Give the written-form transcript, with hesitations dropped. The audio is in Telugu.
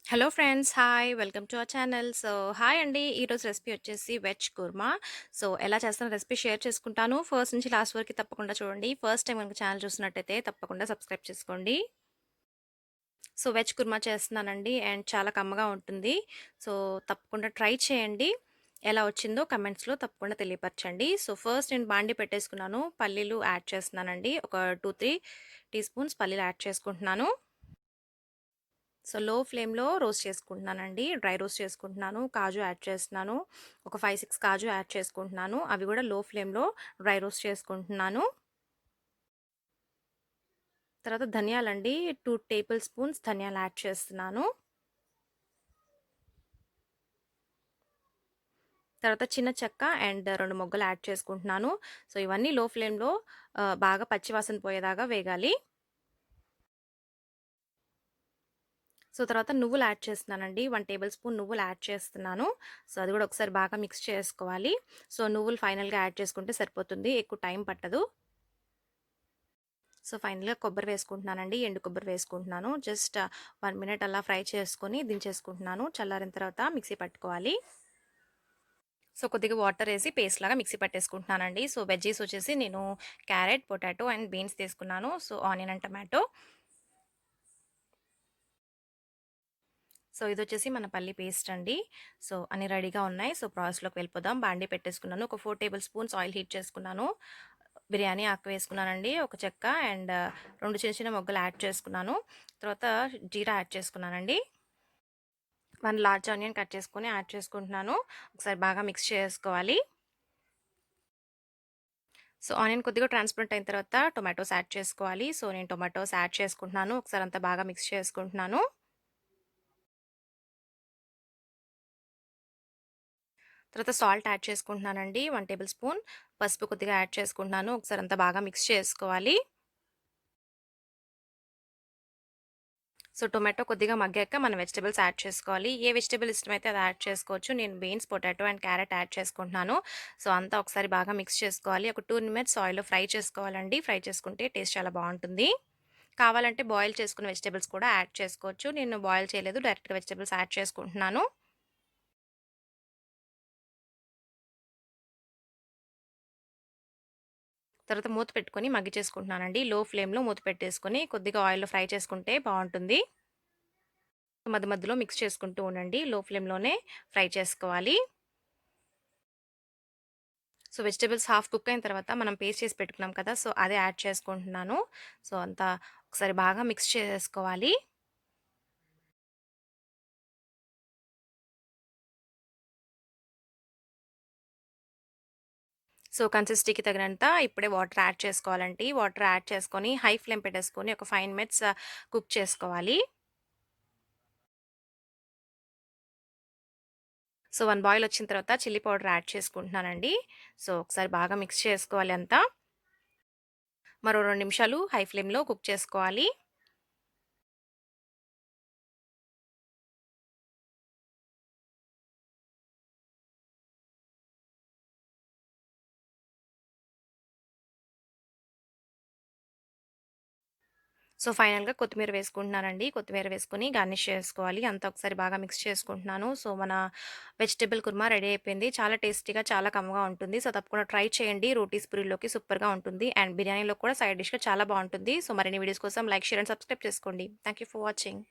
Hello friends. Hi. Welcome to our channel. Hi అండి. ఈరోజు రెసిపీ వచ్చేసి వెజ్ కుర్మా. ఎలా చేస్తానో రెసిపీ షేర్ చేసుకుంటాను. ఫస్ట్ నుంచి లాస్ట్ వరకు తప్పకుండా చూడండి. ఫస్ట్ టైమ్ గనుక ఛానల్ చూస్తున్నట్టయితే తప్పకుండా సబ్స్క్రైబ్ చేసుకోండి. వెజ్ కుర్మా చేస్తున్నానండి అండ్ చాలా కమ్మగా ఉంటుంది. సో, తప్పకుండా ట్రై చేయండి. ఎలా వచ్చిందో కమెంట్స్‌లో తప్పకుండా తెలియపరచండి. ఫస్ట్ నేను బాండీ పెట్టేసుకున్నాను. పల్లీలు యాడ్ చేస్తున్నానండి. ఒక 2, 3 టీ స్పూన్స్ పల్లీలు యాడ్ చేసుకుంటున్నాను. లో ఫ్లేమ్‌లో రోస్ట్ చేసుకుంటున్నానండి. డ్రై రోస్ట్ చేసుకుంటున్నాను. కాజు యాడ్ చేస్తున్నాను. ఒక 5, 6 కాజు యాడ్ చేసుకుంటున్నాను. అవి గూడా లో ఫ్లేమ్‌లో డ్రై రోస్ట్ చేసుకుంటున్నాను. తర్వాత ధనియాలండి 2 టేబుల్ స్పూన్స్ ధనియాలు యాడ్ చేస్తున్నాను. తర్వాత చిన్న చెక్క అండ్ 2 మొగ్గలు యాడ్ చేసుకుంటున్నాను. ఇవన్నీ లో ఫ్లేమ్‌లో బాగా పచ్చి వాసన పోయేదాకా వేగాలి. తర్వాత నువ్వులు యాడ్ చేస్తున్నానండి. 1 టేబుల్ స్పూన్ నువ్వులు యాడ్ చేస్తున్నాను. అది గూడా ఒకసారి బాగా మిక్స్ చేసుకోవాలి. నువ్వులు ఫైనల్‌గా యాడ్ చేసుకుంటే సరిపోతుంది. ఎక్కువ టైం పట్టదు. ఫైనల్‌గా కొబ్బరి వేసుకుంటున్నానండి. ఎండు కొబ్బరి వేసుకుంటున్నాను. జస్ట్ 1 మినిట్ అలా ఫ్రై చేసుకొని దించేసుకుంటున్నాను. చల్లారిన తర్వాత మిక్సీ పట్టుకోవాలి. కొద్దిగా వాటర్ ఏసి పేస్ట్ లాగా మిక్సీ పట్టేసుకుంటున్నానండి. వెజ్జీస్ వచ్చేసి నేను క్యారెట్, పొటాటో అండ్ బీన్స్ తీసుకున్నాను. Onion and tomato. ఇదొచ్చేసి మన పల్లి పేస్ట్ అండి. అన్నీ రెడీగా ఉన్నాయి. ప్రాసెస్‌లోకి వెళ్ళిపోదాం. బాండీ పెట్టేసుకున్నాను. ఒక 4 టేబుల్ స్పూన్స్ ఆయిల్ హీట్ చేసుకున్నాను. బిర్యానీ ఆకు వేసుకున్నానండి. ఒక చెక్క అండ్ 2 చిన్న చిన్న మొగ్గలు యాడ్ చేసుకున్నాను. తర్వాత జీరా యాడ్ చేసుకున్నానండి. 1 లార్జ్ ఆనియన్ కట్ చేసుకొని యాడ్ చేసుకుంటున్నాను. ఒకసారి బాగా మిక్స్ చేసుకోవాలి. ఆనియన్ కొద్దిగా ట్రాన్స్‌పరెంట్ అయిన తర్వాత టొమాటోస్ యాడ్ చేసుకోవాలి. నేను టొమాటోస్ యాడ్ చేసుకుంటున్నాను. ఒకసారి అంతా బాగా మిక్స్ చేసుకుంటున్నాను. తర్వాత సాల్ట్ యాడ్ చేసుకుంటున్నానండి. 1 టేబుల్ స్పూన్. పసుపు కొద్దిగా యాడ్ చేసుకుంటున్నాను. ఒకసారి అంతా బాగా మిక్స్ చేసుకోవాలి. టొమాటో కొద్దిగా మగ్గాక మనం వెజిటబుల్స్ యాడ్ చేసుకోవాలి. ఏ వెజిటబుల్ ఇష్టమైతే అది యాడ్ చేసుకోవచ్చు. నేను beans, potato and carrot add చేసుకుంటున్నాను. అంతా ఒకసారి బాగా మిక్స్ చేసుకోవాలి. ఒక 2 మినిట్స్ ఆయిల్‌లో ఫ్రై చేసుకోవాలండి. ఫ్రై చేసుకుంటే టేస్ట్ చాలా బావుంటుంది. కావాలంటే బాయిల్ చేసుకున్న వెజిటబుల్స్ కూడా యాడ్ చేసుకోవచ్చు. నేను బాయిల్ చేయలేదు. డైరెక్ట్‌గా వెజిటబుల్స్ యాడ్ చేసుకుంటున్నాను. తర్వాత మూత పెట్టుకొని మగ్గిచేసుకుంటున్నానండి. లో ఫ్లేమ్‌లో మూత పెట్టేసుకొని కొద్దిగా ఆయిల్‌లో ఫ్రై చేసుకుంటే బావుంటుంది. మధ్య మధ్యలో మిక్స్ చేసుకుంటూ ఉండండి. లో ఫ్లేమ్‌లోనే ఫ్రై చేసుకోవాలి. వెజిటబుల్స్ హాఫ్ కుక్ అయిన తర్వాత మనం పేస్ట్ చేసి పెట్టుకున్నాం కదా! అదే యాడ్ చేసుకుంటున్నాను. అంతా ఒకసారి బాగా మిక్స్ చేసేసుకోవాలి. కన్సిస్టెన్సీకి తగినంత ఇప్పుడే వాటర్ యాడ్ చేసుకోవాలండి. వాటర్ యాడ్ చేసుకొని హై ఫ్లేమ్ పెట్టేసుకొని ఒక 5 మినిట్స్ కుక్ చేసుకోవాలి. 1 బాయిల్ వచ్చిన తర్వాత చిల్లీ పౌడర్ యాడ్ చేసుకుంటున్నానండి. ఒకసారి బాగా మిక్స్ చేసుకోవాలి అంతా. మరో 2 నిమిషాలు హై ఫ్లేమ్‌లో కుక్ చేసుకోవాలి. ఫైనల్‌గా కొత్తిమీర వేసుకుంటున్నానండి. కొత్తిమీర వేసుకొని గార్నిష్ చేసుకోవాలి. అంతా ఒకసారి బాగా మిక్స్ చేసుకుంటున్నాను. మన వెజిటబుల్ కుర్మా రెడీ అయిపోయింది. చాలా టేస్టీగా, చాలా కమ్మగా ఉంటుంది. తప్పకుండా ట్రై చేయండి. రోటీస్, పూరీలోకి సూపర్‌గా ఉంటుంది. అండ్ బిర్యానీలో కూడా సైడ్ డిష్‌గా చాలా బావుంటుంది. మరిన్ని వీడియోస్ కోసం లైక్, షేర్ అండ్ సబ్స్క్రైబ్ చేసుకోండి. Thank you for watching.